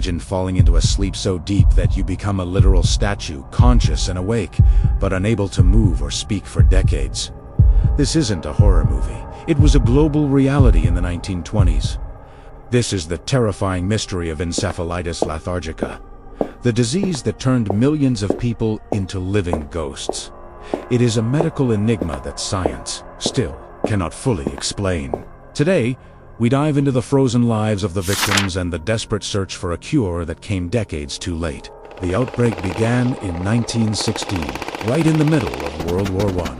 Imagine falling into a sleep so deep that you become a literal statue, conscious and awake, but unable to move or speak for decades. This isn't a horror movie. It was a global reality in the 1920s. This is the terrifying mystery of encephalitis lethargica, the disease that turned millions of people into living ghosts. It is a medical enigma that science still cannot fully explain. Today, we dive into the frozen lives of the victims and the desperate search for a cure that came decades too late. The outbreak began in 1916, right in the middle of World War I.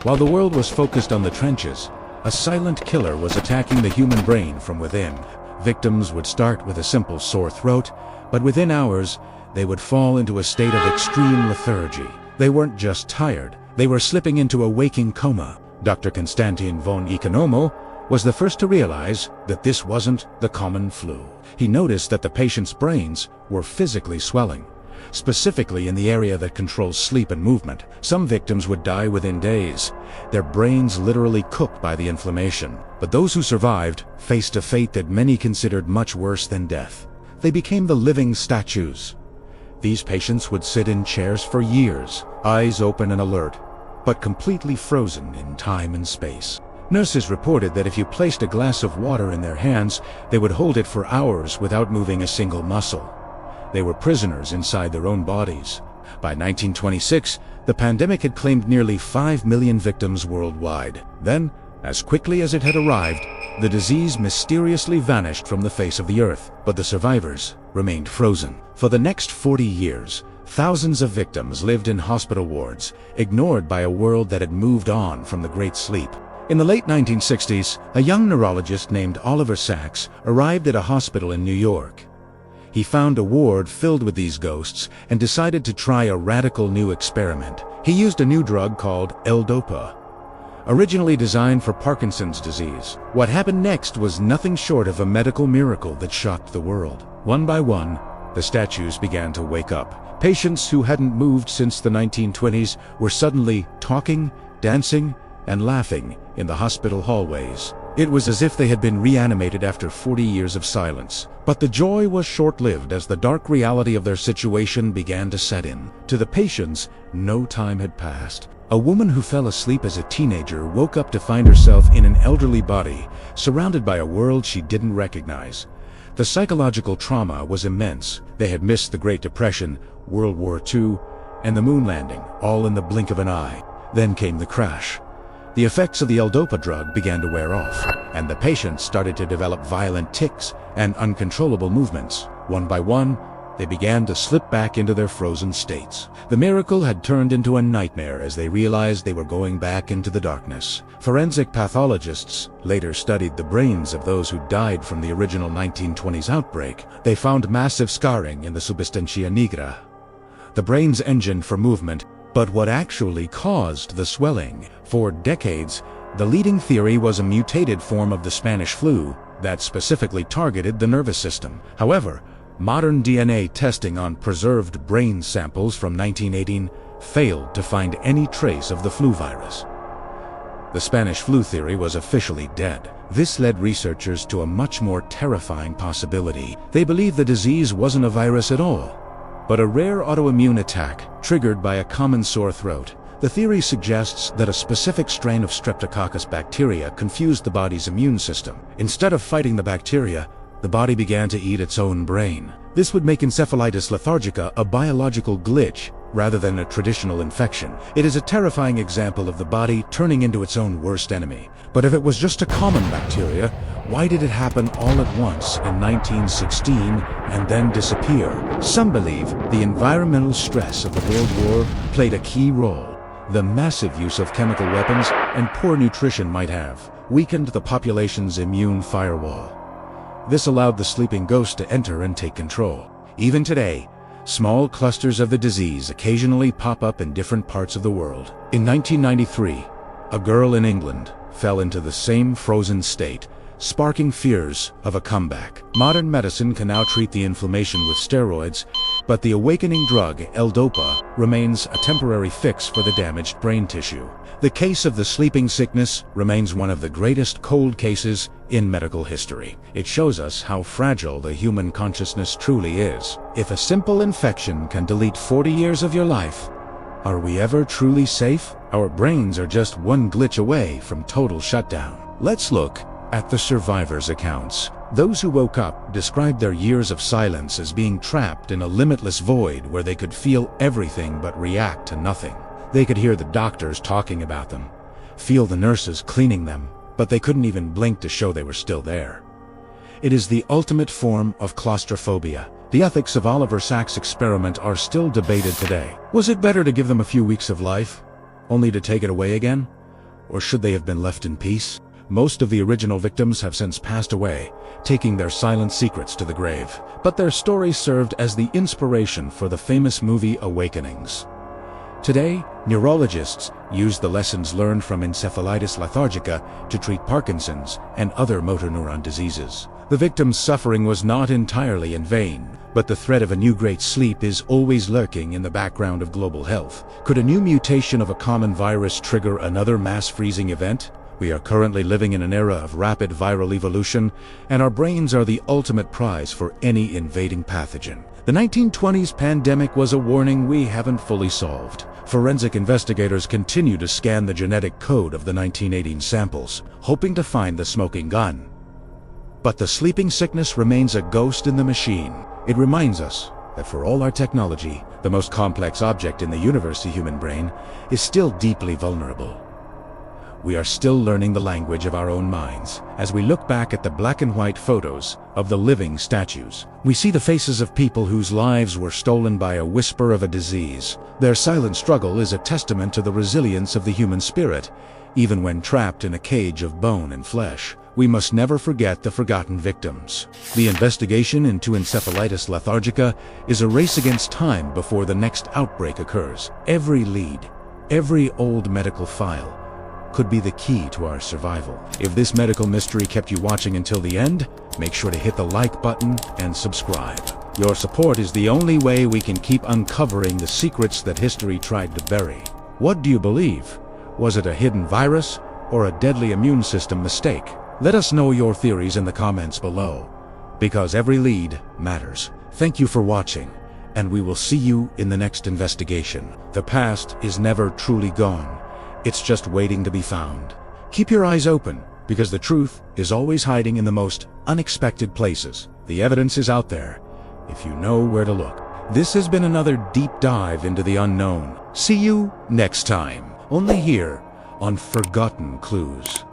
While the world was focused on the trenches, a silent killer was attacking the human brain from within. Victims would start with a simple sore throat, but within hours, they would fall into a state of extreme lethargy. They weren't just tired, they were slipping into a waking coma. Dr. Konstantin von Economo was the first to realize that this wasn't the common flu. He noticed that the patient's brains were physically swelling, specifically in the area that controls sleep and movement. Some victims would die within days, their brains literally cooked by the inflammation. But those who survived faced a fate that many considered much worse than death. They became the living statues. These patients would sit in chairs for years, eyes open and alert, but completely frozen in time and space. Nurses reported that if you placed a glass of water in their hands, they would hold it for hours without moving a single muscle. They were prisoners inside their own bodies. By 1926, the pandemic had claimed nearly 5 million victims worldwide. Then, as quickly as it had arrived, the disease mysteriously vanished from the face of the earth, but the survivors remained frozen. For the next 40 years, thousands of victims lived in hospital wards, ignored by a world that had moved on from the Great Sleep. In the late 1960s, a young neurologist named Oliver Sacks arrived at a hospital in New York. He found a ward filled with these ghosts and decided to try a radical new experiment. He used a new drug called L-Dopa, originally designed for Parkinson's disease. What happened next was nothing short of a medical miracle that shocked the world. One by one, the statues began to wake up. Patients who hadn't moved since the 1920s were suddenly talking, dancing, and laughing in the hospital hallways. It was as if they had been reanimated after 40 years of silence. But the joy was short-lived as the dark reality of their situation began to set in. To the patients, no time had passed. A woman who fell asleep as a teenager woke up to find herself in an elderly body, surrounded by a world she didn't recognize. The psychological trauma was immense. They had missed the Great Depression, World War II, and the moon landing, all in the blink of an eye. Then came the crash. The effects of the L-Dopa drug began to wear off, and the patients started to develop violent tics and uncontrollable movements. One by one, they began to slip back into their frozen states. The miracle had turned into a nightmare as they realized they were going back into the darkness. Forensic pathologists later studied the brains of those who died from the original 1920s outbreak. They found massive scarring in the substantia nigra, the brain's engine for movement. But what actually caused the swelling? For decades, the leading theory was a mutated form of the Spanish flu that specifically targeted the nervous system. However, modern DNA testing on preserved brain samples from 1918 failed to find any trace of the flu virus. The Spanish flu theory was officially dead. This led researchers to a much more terrifying possibility. They believed the disease wasn't a virus at all, but a rare autoimmune attack triggered by a common sore throat. The theory suggests that a specific strain of Streptococcus bacteria confused the body's immune system. Instead of fighting the bacteria, the body began to eat its own brain. This would make encephalitis lethargica a biological glitch rather than a traditional infection. It is a terrifying example of the body turning into its own worst enemy. But if it was just a common bacteria, why did it happen all at once in 1916 and then disappear? Some believe the environmental stress of the World War played a key role. The massive use of chemical weapons and poor nutrition might have weakened the population's immune firewall. This allowed the sleeping ghost to enter and take control. Even today, small clusters of the disease occasionally pop up in different parts of the world. In 1993, a girl in England fell into the same frozen state, sparking fears of a comeback. Modern medicine can now treat the inflammation with steroids, But the awakening drug, L-Dopa, remains a temporary fix for the damaged brain tissue. The case of the sleeping sickness remains one of the greatest cold cases in medical history. It shows us how fragile the human consciousness truly is. If a simple infection can delete 40 years of your life, are we ever truly safe? Our brains are just one glitch away from total shutdown. Let's look at the survivors' accounts. Those who woke up described their years of silence as being trapped in a limitless void where they could feel everything but react to nothing. They could hear the doctors talking about them, feel the nurses cleaning them, but they couldn't even blink to show they were still there. It is the ultimate form of claustrophobia. The ethics of Oliver Sacks' experiment are still debated today. Was it better to give them a few weeks of life, only to take it away again? Or should they have been left in peace? Most of the original victims have since passed away, taking their silent secrets to the grave. But their stories served as the inspiration for the famous movie Awakenings. Today, neurologists use the lessons learned from Encephalitis Lethargica to treat Parkinson's and other motor neuron diseases. The victim's suffering was not entirely in vain, but the threat of a new great sleep is always lurking in the background of global health. Could a new mutation of a common virus trigger another mass freezing event? We are currently living in an era of rapid viral evolution, and our brains are the ultimate prize for any invading pathogen. The 1920s pandemic was a warning we haven't fully solved. Forensic investigators continue to scan the genetic code of the 1918 samples, hoping to find the smoking gun. But the sleeping sickness remains a ghost in the machine. It reminds us that for all our technology, the most complex object in the universe, the human brain, is still deeply vulnerable. We are still learning the language of our own minds. As we look back at the black and white photos of the living statues, we see the faces of people whose lives were stolen by a whisper of a disease. Their silent struggle is a testament to the resilience of the human spirit, even when trapped in a cage of bone and flesh. We must never forget the forgotten victims. The investigation into Encephalitis Lethargica is a race against time before the next outbreak occurs. Every lead, every old medical file, could be the key to our survival. If this medical mystery kept you watching until the end, make sure to hit the like button and subscribe. Your support is the only way we can keep uncovering the secrets that history tried to bury. What do you believe? Was it a hidden virus or a deadly immune system mistake? Let us know your theories in the comments below, because every lead matters. Thank you for watching, and we will see you in the next investigation. The past is never truly gone. It's just waiting to be found. Keep your eyes open, because the truth is always hiding in the most unexpected places. The evidence is out there, if you know where to look. This has been another deep dive into the unknown. See you next time, only here on Forgotten Clues.